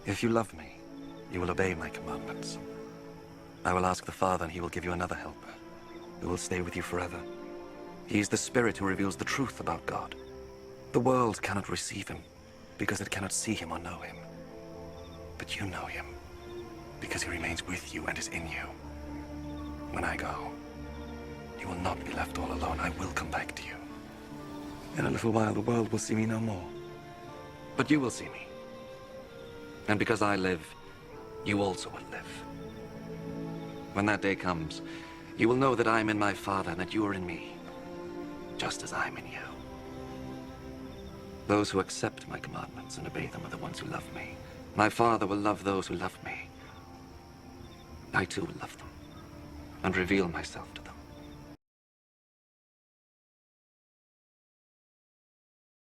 If you love me, you will obey my commandments. I will ask the Father, and he will give you another helper, who will stay with you forever. He is the Spirit who reveals the truth about God. The world cannot receive him, because it cannot see him or know him. But you know him, because he remains with you and is in you. When I go, you will not be left all alone. I will come back to you. In a little while, the world will see me no more. But you will see me. And because I live, you also will live. When that day comes, you will know that I am in my Father and that you are in me, just as I am in you. Those who accept my commandments and obey them are the ones who love me. My Father will love those who love me. I too will love them and reveal myself to them.